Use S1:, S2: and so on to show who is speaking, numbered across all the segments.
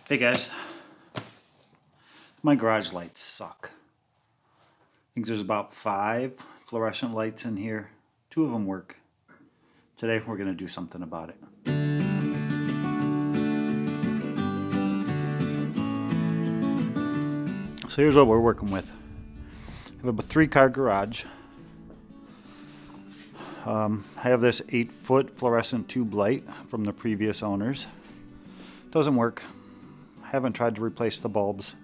S1: Hey guys, my garage lights suck. I think there's about 5 fluorescent lights in here. 2 of them work. Today we're going to do something about it. So here's what we're working with. I have a 3-car garage. I have this 8-foot fluorescent tube light from the previous owners. Doesn't work. Haven't tried to replace the bulbs.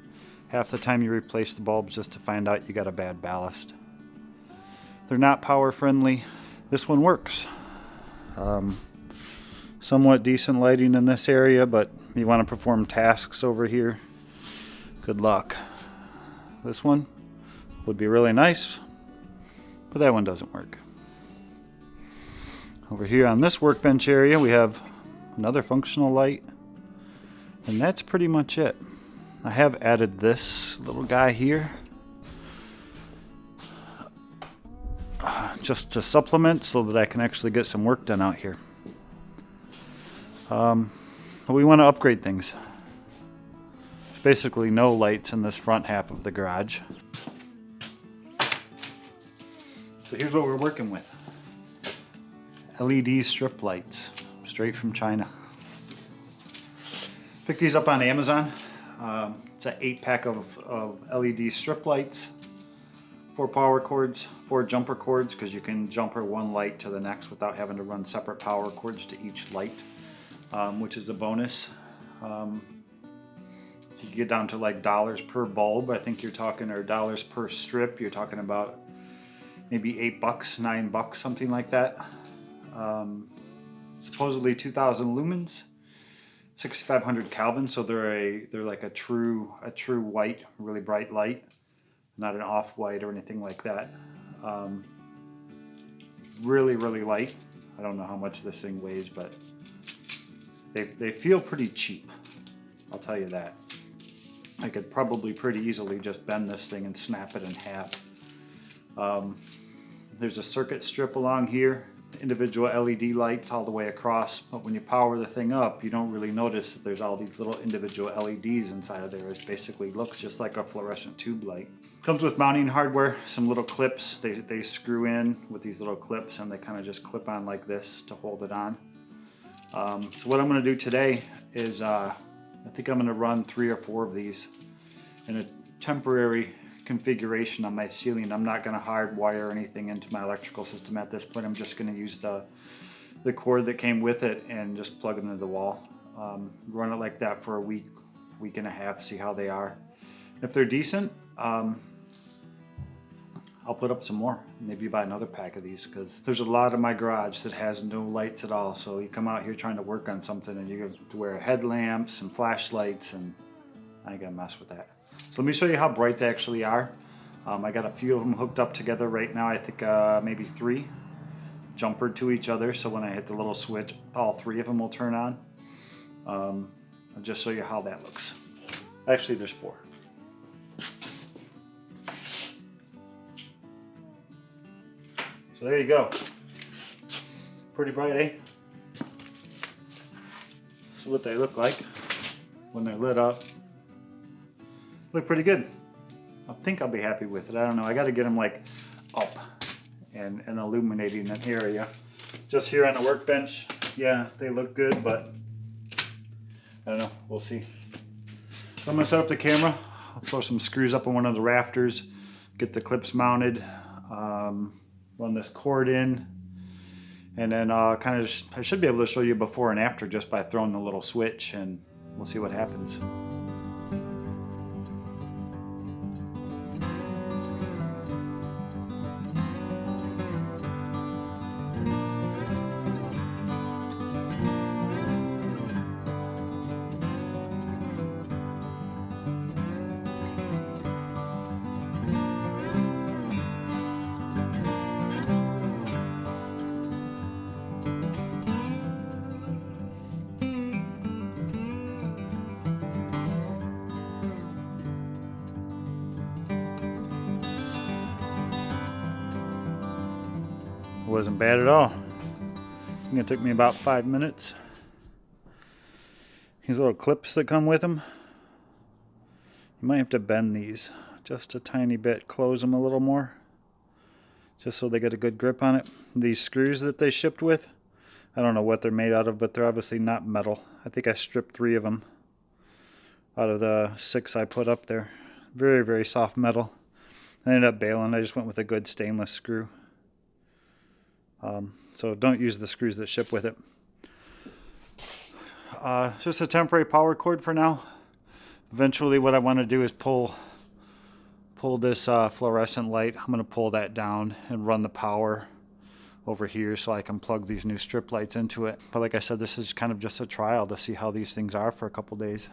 S1: Half the time you replace the bulbs just to find out you got a bad ballast. They're not power friendly. This one works. Somewhat decent lighting in this area, but you want to perform tasks over here, good luck. This one would be really nice, but that one doesn't work. Over here on this workbench area we have another functional light. And that's pretty much it. I have added this little guy here just to supplement so that I can actually get some work done out here. But we want to upgrade things. There's basically no lights in this front half of the garage. So here's what we're working with. LED strip lights, straight from China. Picked these up on Amazon. It's an 8-pack of LED strip lights, 4 power cords, 4 jumper cords, because you can jumper one light to the next without having to run separate power cords to each light, which is a bonus. You can get down to like dollars per bulb. I think you're talking, or dollars per strip. You're talking about maybe $8, $9, something like that. Supposedly 2,000 lumens. 6,500 Kelvin, so they're like a true white, really bright light, not an off-white or anything like that. Really light. I don't know how much this thing weighs, but they feel pretty cheap. I'll tell you that. I could probably pretty easily just bend this thing and snap it in half. There's a circuit strip along here. Individual LED lights all the way across, but when you power the thing up you don't really notice that there's all these little individual LEDs inside of there. It basically looks just like a fluorescent tube light. Comes with mounting hardware, some little clips. They screw in with these little clips and they kind of just clip on like this to hold it on. So what I'm going to do today is I think I'm going to run 3 or 4 of these in a temporary configuration on my ceiling. I'm not going to hardwire anything into my electrical system at this point. I'm just going to use the cord that came with it and just plug them into the wall. Run it like that for a week and a half, see how they are. If they're decent, I'll put up some more, maybe buy another pack of these, because there's a lot of my garage that has no lights at all. So you come out here trying to work on something and you have to wear headlamps and flashlights, and I ain't gonna mess with that. So let me show you how bright they actually are. I got a few of them hooked up together right now. I think maybe 3 jumpered to each other, so when I hit the little switch all 3 of them will turn on. I'll just show you how that looks. Actually there's 4. So there you go. Pretty bright, eh? So what they look like when they're lit up. Look pretty good. I think I'll be happy with it. I don't know. I got to get them like up and illuminating an area. Just here on the workbench, yeah, they look good, but I don't know. We'll see. So I'm gonna set up the camera. I'll throw some screws up on one of the rafters, get the clips mounted, run this cord in, and then I should be able to show you before and after just by throwing the little switch, and we'll see what happens. Wasn't bad at all. I think it took me about 5 minutes. These little clips that come with them, you might have to bend these just a tiny bit, close them a little more, just so they get a good grip on it. These screws that they shipped with, I don't know what they're made out of, but they're obviously not metal. I think I stripped 3 of them out of the 6 I put up there. Very, very soft metal. I ended up bailing. I just went with a good stainless screw. So don't use the screws that ship with it. Just a temporary power cord for now. Eventually what I want to do is pull this fluorescent light. I'm going to pull that down and run the power over here so I can plug these new strip lights into it. But like I said, this is kind of just a trial to see how these things are for a couple days.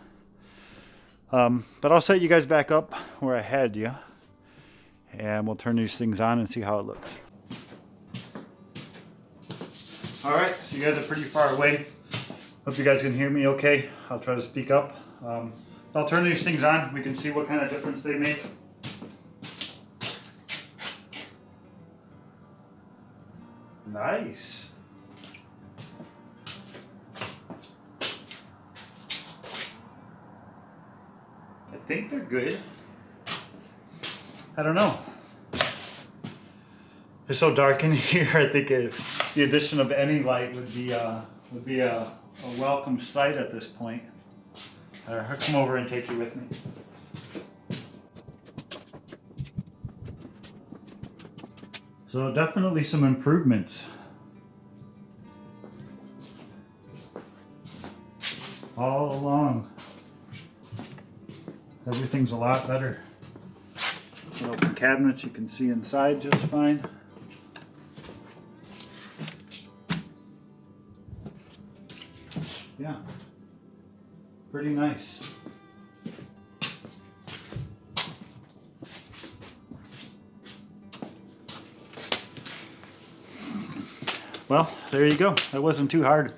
S1: But I'll set you guys back up where I had you, and we'll turn these things on and see how it looks. Alright, so you guys are pretty far away. Hope you guys can hear me okay. I'll try to speak up. I'll turn these things on. We can see what kind of difference they make. Nice. I think they're good. I don't know. It's so dark in here. I think the addition of any light would be a welcome sight at this point. I'll come over and take you with me. So definitely some improvements. All along. Everything's a lot better. Open cabinets, you can see inside just fine. Yeah, pretty nice. Well, there you go. That wasn't too hard.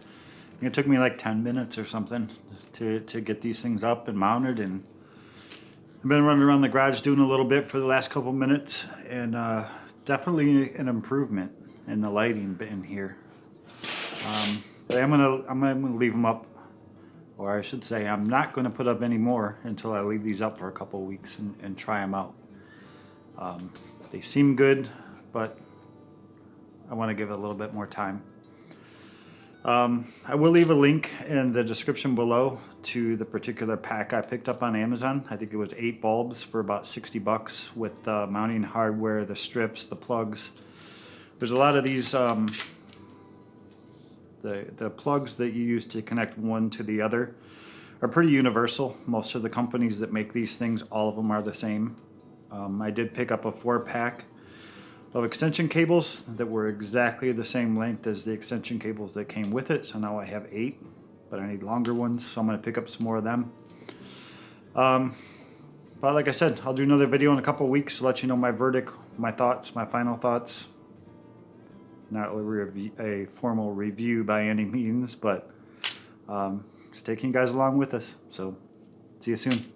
S1: It took me like 10 minutes or something to get these things up and mounted, and I've been running around the garage doing a little bit for the last couple minutes, and definitely an improvement in the lighting in here. But I'm gonna leave them up, or I should say I'm not gonna put up any more until I leave these up for a couple weeks and try them out. They seem good, but I want to give it a little bit more time. I will leave a link in the description below to the particular pack I picked up on Amazon. I think it was 8 bulbs for about 60 bucks with the mounting hardware, the strips, the plugs. There's a lot of these, the plugs that you use to connect one to the other are pretty universal. Most of the companies that make these things, all of them are the same. I did pick up a 4-pack of extension cables that were exactly the same length as the extension cables that came with it. So now I have 8, but I need longer ones, so I'm going to pick up some more of them. But like I said, I'll do another video in a couple of weeks to let you know my verdict, my thoughts, my final thoughts. Not a formal review by any means, but just taking you guys along with us. So see you soon.